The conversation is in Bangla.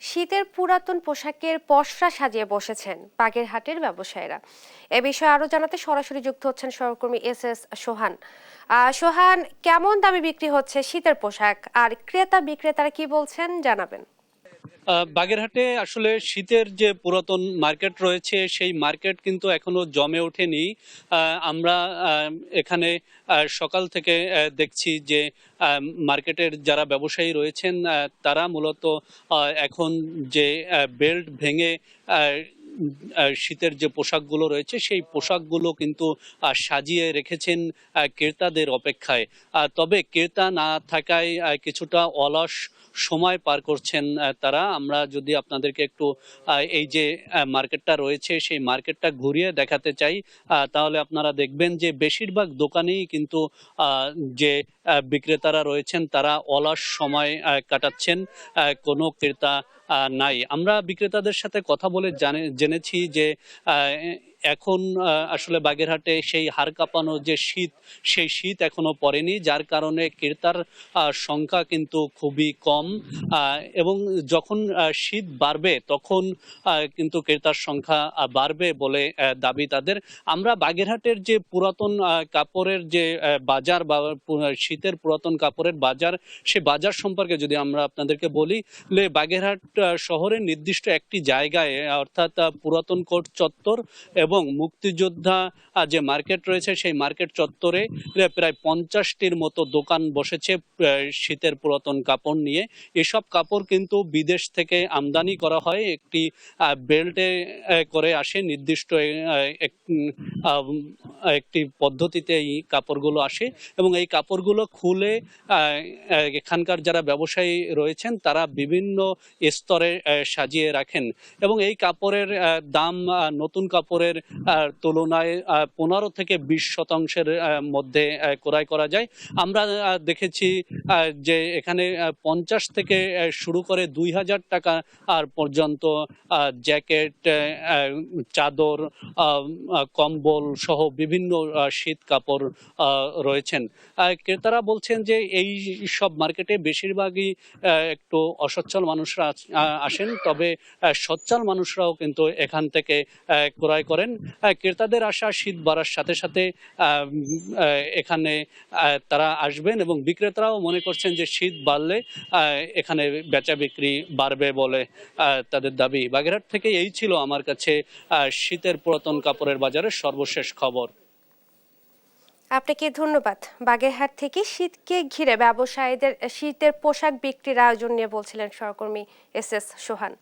শীতের পুরাতন পোশাকের পসরা সাজিয়ে বসেছেন বাগেরহাটের ব্যবসায়ীরা। এ বিষয়ে আরো জানাতে সরাসরি যুক্ত হচ্ছেন সহকর্মী এস সোহান। সোহান, কেমন দামে বিক্রি হচ্ছে শীতের পোশাক, আর ক্রেতা বিক্রেতারা কি বলছেন জানাবেন। বাগেরহাটে আসলে শীতের যে পুরাতন মার্কেট রয়েছে সেই মার্কেট কিন্তু এখনো জমে ওঠেনি। আমরা এখানে সকাল থেকে দেখছি যে মার্কেটের যারা ব্যবসায়ী রয়েছেন তারা মূলত এখন যে বেল্ট ভেঙে শীতের যে পোশাকগুলো রয়েছে সেই পোশাকগুলো কিন্তু সাজিয়ে রেখেছেন ক্রেতাদের অপেক্ষায়। তবে ক্রেতা না থাকায় কিছুটা অলস সময় পার করছেন তারা। আমরা যদি আপনাদেরকে একটু এই যে মার্কেটটা রয়েছে সেই মার্কেটটা ঘুরিয়ে দেখাতে চাই, তাহলে আপনারা দেখবেন যে বেশিরভাগ দোকানেই কিন্তু যে বিক্রেতারা রয়েছেন তারা অলস সময় কাটাচ্ছেন, কোনো ক্রেতা নাই। আমরা বিক্রেতাদের সাথে কথা বলে জেনেছি যে এখন আসলে বাগেরহাটে সেই হাড় কাঁপানো যে শীত, সেই শীত এখনো পড়েনি, যার কারণে ক্রেতার সংখ্যা কিন্তু খুবই কম। এবং যখন শীত বাড়বে তখন কিন্তু ক্রেতার সংখ্যা বাড়বে বলে দাবি তাদের। আমরা বাগেরহাটের যে পুরাতন কাপড়ের যে বাজার বা শীতের পুরাতন কাপড়ের বাজার, সে বাজার সম্পর্কে যদি আমরা আপনাদেরকে বলি, বাগেরহাট শহরের নির্দিষ্ট একটি জায়গায়, অর্থাৎ পুরাতন কোর্ট চত্বর এবং মুক্তিযোদ্ধা যে মার্কেট রয়েছে সেই মার্কেট চত্বরে প্রায় 50টির মতো দোকান বসেছে শীতের পুরাতন কাপড় নিয়ে। এসব কাপড় কিন্তু বিদেশ থেকে আমদানি করা হয়, একটি বেল্টে করে আসে, নির্দিষ্ট একটি পদ্ধতিতে এই কাপড়গুলো আসে এবং এই কাপড়গুলো খুলে এখানকার যারা ব্যবসায়ী রয়েছেন তারা বিভিন্ন স্তরে সাজিয়ে রাখেন এবং এই কাপড়ের দাম নতুন কাপড়ের তুলনায় 15 থেকে 20% মধ্যে ক্রয় করা যায়। আমরা দেখেছি যে এখানে 50 থেকে শুরু করে 2000 টাকা আর পর্যন্ত জ্যাকেট, চাদর, কম্বল সহ বিভিন্ন শীত কাপড় রয়েছেন। ক্রেতারা বলছেন যে এই সব মার্কেটে বেশিরভাগই একটু অসচ্ছল মানুষরা আসেন, তবে সচ্ছল মানুষরাও কিন্তু এখান থেকে ক্রয় করেন। ক্রেতাদের আশা শীত বাড়ার সাথে সাথে এখানে তারা আসবেন এবং বিক্রেতারাও মনে করছেন যে শীত বাড়লে এখানে বেচা বিক্রি বাড়বে বলে তাদের দাবি। বাগেরহাট থেকে এই ছিল আমার কাছে শীতের পুরাতন কাপড়ের বাজারের সর্বশেষ খবর। আপনাকে ধন্যবাদ। বাগেরহাট থেকে শীতকে ঘিরে ব্যবসায়ীদের শীতের পোশাক বিক্রির আয়োজন নিয়ে বলছিলেন সহকর্মী এস সোহান।